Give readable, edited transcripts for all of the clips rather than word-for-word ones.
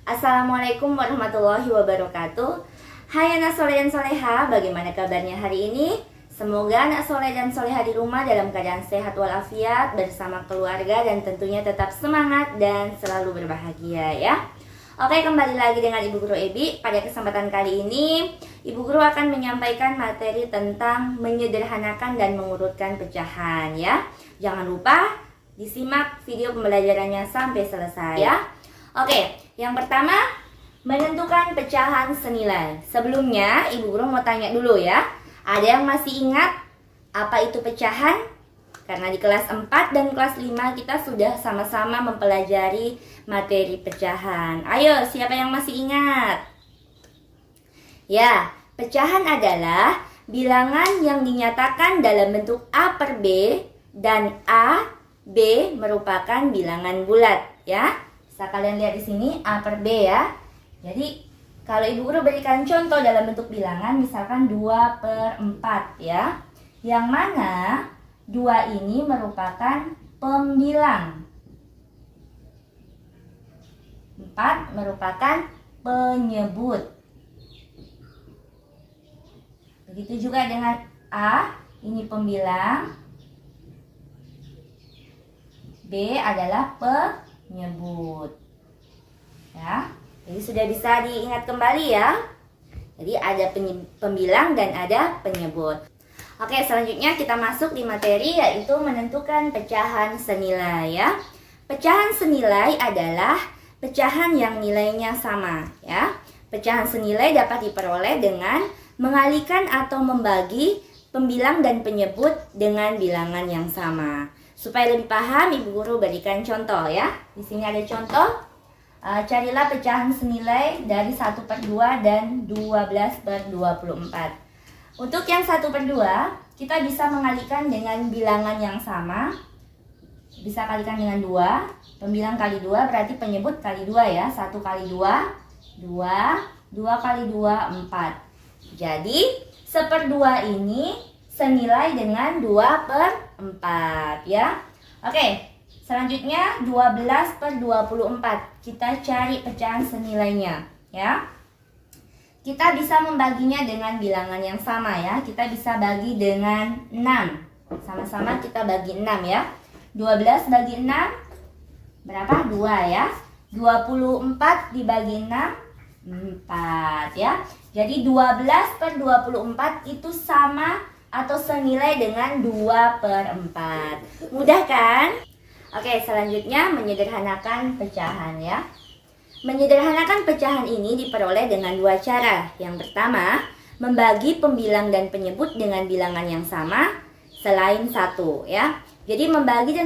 Assalamualaikum warahmatullahi wabarakatuh. Hai anak soleh dan soleha, bagaimana kabarnya hari ini? Semoga anak soleh dan soleha di rumah dalam keadaan sehat walafiat, bersama keluarga, dan tentunya tetap semangat dan selalu berbahagia ya. Oke, kembali lagi dengan Ibu Guru Ebi. Pada kesempatan kali ini Ibu Guru akan menyampaikan materi tentang menyederhanakan dan mengurutkan pecahan ya. Jangan lupa disimak video pembelajarannya sampai selesai ya. Oke, yang pertama, menentukan pecahan senilai. Sebelumnya, Ibu Guru mau tanya dulu ya. Ada yang masih ingat apa itu pecahan? Karena di kelas 4 dan kelas 5 kita sudah sama-sama mempelajari materi pecahan. Ayo, siapa yang masih ingat? Ya, pecahan adalah bilangan yang dinyatakan dalam bentuk A per B dan A, B merupakan bilangan bulat ya. Bisa kalian lihat di sini A per B ya. Jadi kalau Ibu Guru berikan contoh dalam bentuk bilangan, misalkan 2 per 4 ya, yang mana 2 ini merupakan pembilang, 4 merupakan penyebut. Begitu juga dengan A, ini pembilang, B adalah penyebut ya. Jadi sudah bisa diingat kembali ya. Jadi ada pembilang dan ada penyebut. Oke, selanjutnya kita masuk di materi, yaitu menentukan pecahan senilai ya. Pecahan senilai adalah pecahan yang nilainya sama ya. Pecahan senilai dapat diperoleh dengan mengalihkan atau membagi pembilang dan penyebut dengan bilangan yang sama. Supaya lebih paham, Ibu Guru berikan contoh ya. Di sini ada contoh. Carilah pecahan senilai dari 1 per 2 dan 12 per 24. Untuk yang 1 per 2, kita bisa mengalihkan dengan bilangan yang sama. Bisa kalikan dengan 2. Pembilang kali 2 berarti penyebut kali 2 ya. 1 kali 2, 2. 2 kali 2, 4. Jadi, 1/2 ini senilai dengan 2 per 4 ya. Oke. Selanjutnya 12 per 24. Kita cari pecahan senilainya ya. Kita bisa membaginya dengan bilangan yang sama ya. Kita bisa bagi dengan 6. Sama-sama kita bagi 6 ya. 12 bagi 6 berapa? 2 ya. 24 dibagi 6 4 ya. Jadi 12 per 24 itu sama atau senilai dengan 2 per 4. Mudah kan? Oke, selanjutnya menyederhanakan pecahan ya. Menyederhanakan pecahan ini diperoleh dengan 2 cara. Yang pertama, membagi pembilang dan penyebut dengan bilangan yang sama selain 1 ya. Jadi membagi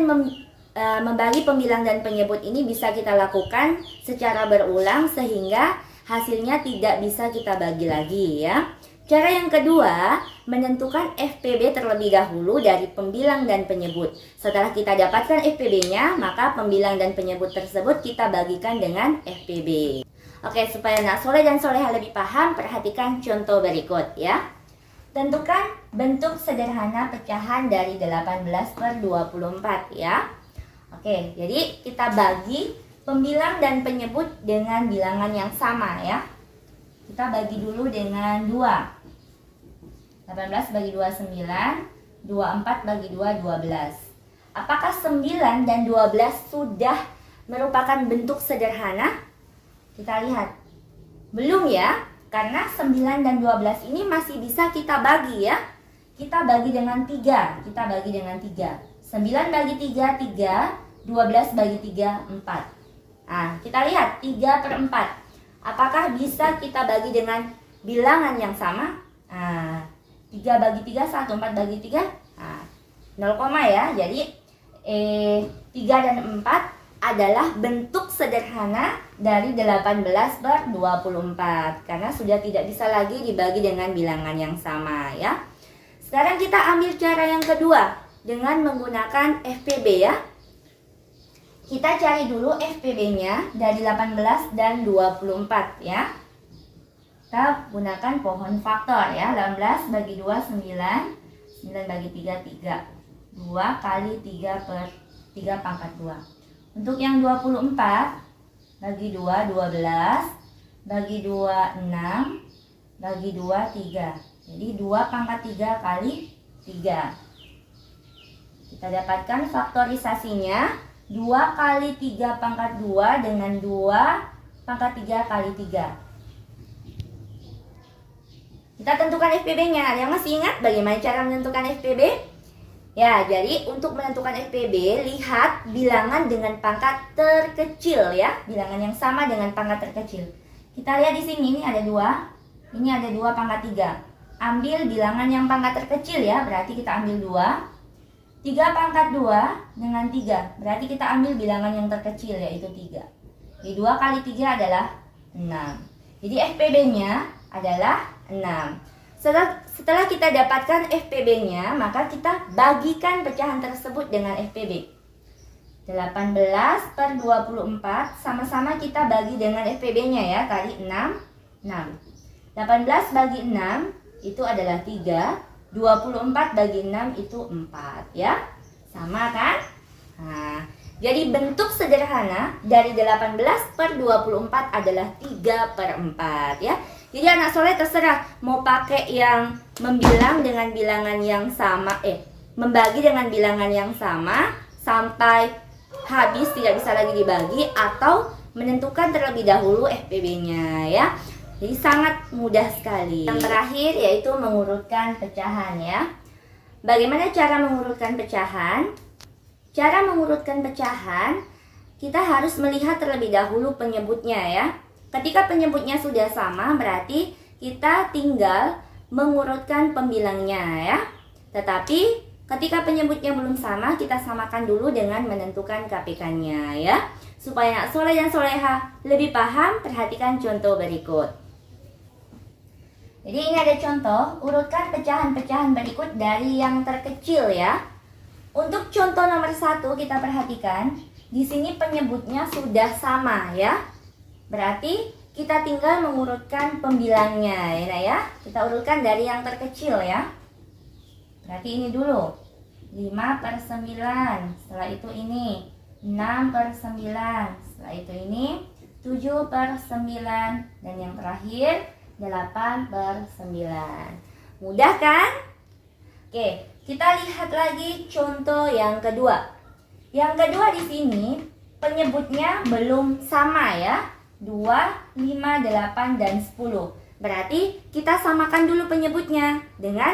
membagi pembilang dan penyebut ini bisa kita lakukan secara berulang sehingga hasilnya tidak bisa kita bagi lagi ya. Cara yang kedua, menentukan FPB terlebih dahulu dari pembilang dan penyebut. Setelah kita dapatkan FPB-nya, maka pembilang dan penyebut tersebut kita bagikan dengan FPB. Oke, supaya anak soleh dan soleha lebih paham, perhatikan contoh berikut ya. Tentukan bentuk sederhana pecahan dari 18 per 24 ya. Oke, jadi kita bagi pembilang dan penyebut dengan bilangan yang sama ya. Kita bagi dulu dengan 2. 18 bagi 2, 9. 24 bagi 2, 12. Apakah 9 dan 12 sudah merupakan bentuk sederhana? Kita lihat. Belum ya, karena 9 dan 12 ini masih bisa kita bagi ya. Kita bagi dengan 3. Kita bagi dengan 3. 9 bagi 3, 3. 12 bagi 3, 4. Nah, kita lihat 3 per 4. Apakah bisa kita bagi dengan bilangan yang sama? Nah, 3 bagi 3, 1. 4 bagi 3, nah, 0, ya. Jadi 3 dan 4 adalah bentuk sederhana dari 18 per 24. Karena sudah tidak bisa lagi dibagi dengan bilangan yang sama ya. Sekarang kita ambil cara yang kedua dengan menggunakan FPB ya. Kita cari dulu FPB-nya dari 18 dan 24 ya. Kita gunakan pohon faktor ya. 18 bagi 2, 9. 9 bagi 3, 3. 2 kali 3 per 3 pangkat 2. Untuk yang 24, bagi 2, 12. Bagi 2, 6. Bagi 2, 3. Jadi 2 pangkat 3 kali 3. Kita dapatkan faktorisasinya 2 kali 3 pangkat 2 dengan 2 pangkat 3 kali 3. Kita tentukan FPB-nya. Ada yang masih ingat bagaimana cara menentukan FPB? Ya, jadi untuk menentukan FPB, lihat bilangan dengan pangkat terkecil ya. Bilangan yang sama dengan pangkat terkecil. Kita lihat di sini, ini ada 2. Ini ada 2 pangkat 3. Ambil bilangan yang pangkat terkecil ya, berarti kita ambil 2. 3 pangkat 2 dengan 3, berarti kita ambil bilangan yang terkecil yaitu 3. Jadi 2 kali 3 adalah 6. Jadi FPB-nya adalah 6. Setelah kita dapatkan FPB-nya, maka kita bagikan pecahan tersebut dengan FPB. 18 per 24 sama-sama kita bagi dengan FPB-nya ya, kali 6, 6. 18 bagi 6 itu adalah 3, 24 bagi 6 itu 4 ya. Sama kan? Nah, jadi bentuk sederhana dari 18 per 24 adalah 3 per 4 ya. Jadi anak soleh terserah mau pakai yang membilang dengan bilangan yang sama, membagi dengan bilangan yang sama sampai habis tidak bisa lagi dibagi, atau menentukan terlebih dahulu FPB-nya ya. Jadi sangat mudah sekali. Yang terakhir yaitu mengurutkan pecahan ya. Bagaimana cara mengurutkan pecahan? Cara mengurutkan pecahan, kita harus melihat terlebih dahulu penyebutnya ya. Ketika penyebutnya sudah sama, berarti kita tinggal mengurutkan pembilangnya ya. Tetapi ketika penyebutnya belum sama, kita samakan dulu dengan menentukan KPK-nya ya. Supaya anak soleh dan soleha lebih paham, perhatikan contoh berikut. Jadi ini ada contoh, urutkan pecahan-pecahan berikut dari yang terkecil ya. Untuk contoh nomor 1 kita perhatikan, di sini penyebutnya sudah sama ya. Berarti kita tinggal mengurutkan pembilangnya ya. Kita urutkan dari yang terkecil ya. Berarti ini dulu, 5 per 9, setelah itu ini 6 per 9, setelah itu ini 7 per 9, dan yang terakhir 8 per 9. Mudah kan? Oke, kita lihat lagi contoh yang kedua. Yang kedua di sini penyebutnya belum sama ya. 2, 5, 8, dan 10. Berarti kita samakan dulu penyebutnya dengan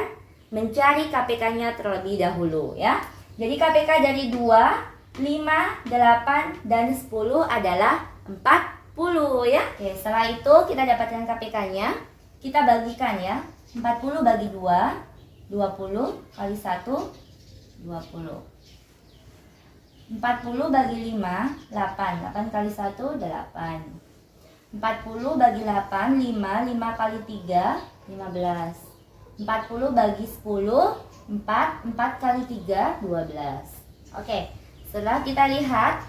mencari KPK-nya terlebih dahulu ya. Jadi KPK dari 2, 5, 8, dan 10 adalah 40 ya. Oke, setelah itu kita dapatkan KPK-nya. Kita bagikan ya. 40 bagi 2, 20 kali 1, 20. 40 bagi 5, 8. 8 kali 1, 8. 40 bagi 8, 5. 5 kali 3, 15. 40 bagi 10, 4. 4 kali 3, 12. Oke, setelah kita lihat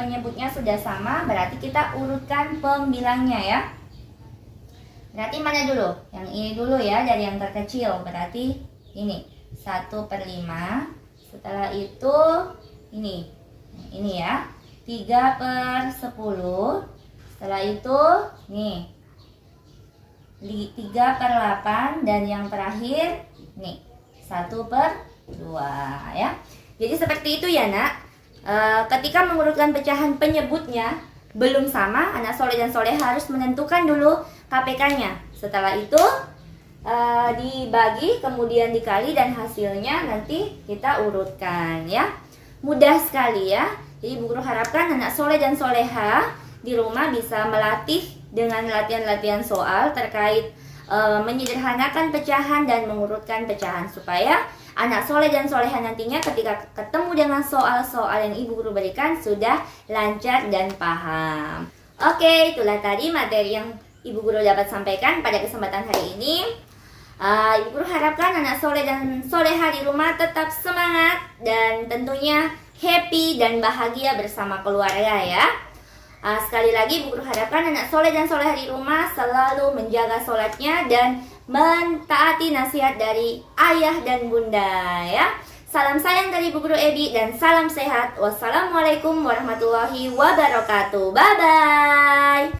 penyebutnya sudah sama, berarti kita urutkan pembilangnya ya. Berarti mana dulu? Yang ini dulu ya, dari yang terkecil. Berarti ini 1 per 5. Setelah itu ini ya, 3 per 10. Setelah itu nih 3 per 8. Dan yang terakhir nih 1 per 2 ya. Jadi seperti itu ya nak. Ketika mengurutkan pecahan penyebutnya belum sama, anak soleh dan soleh harus menentukan dulu KPK-nya. Setelah itu dibagi, kemudian dikali, dan hasilnya nanti kita urutkan ya. Mudah sekali ya. Jadi Bu Guru harapkan anak soleh dan soleha di rumah bisa melatih dengan latihan-latihan soal terkait menyederhanakan pecahan dan mengurutkan pecahan, supaya anak soleh dan soleha nantinya ketika ketemu dengan soal-soal yang Ibu Guru berikan sudah lancar dan paham. Oke, itulah tadi materi yang Ibu Guru dapat sampaikan pada kesempatan hari ini. Ibu Guru harapkan anak soleh dan soleha di rumah tetap semangat dan tentunya happy dan bahagia bersama keluarga ya. Sekali lagi Ibu Guru harapkan anak soleh dan soleha di rumah selalu menjaga sholatnya dan mentaati nasihat dari ayah dan bunda ya. Salam sayang dari Bu Guru Ebi dan salam sehat. Wassalamualaikum warahmatullahi wabarakatuh. Bye-bye.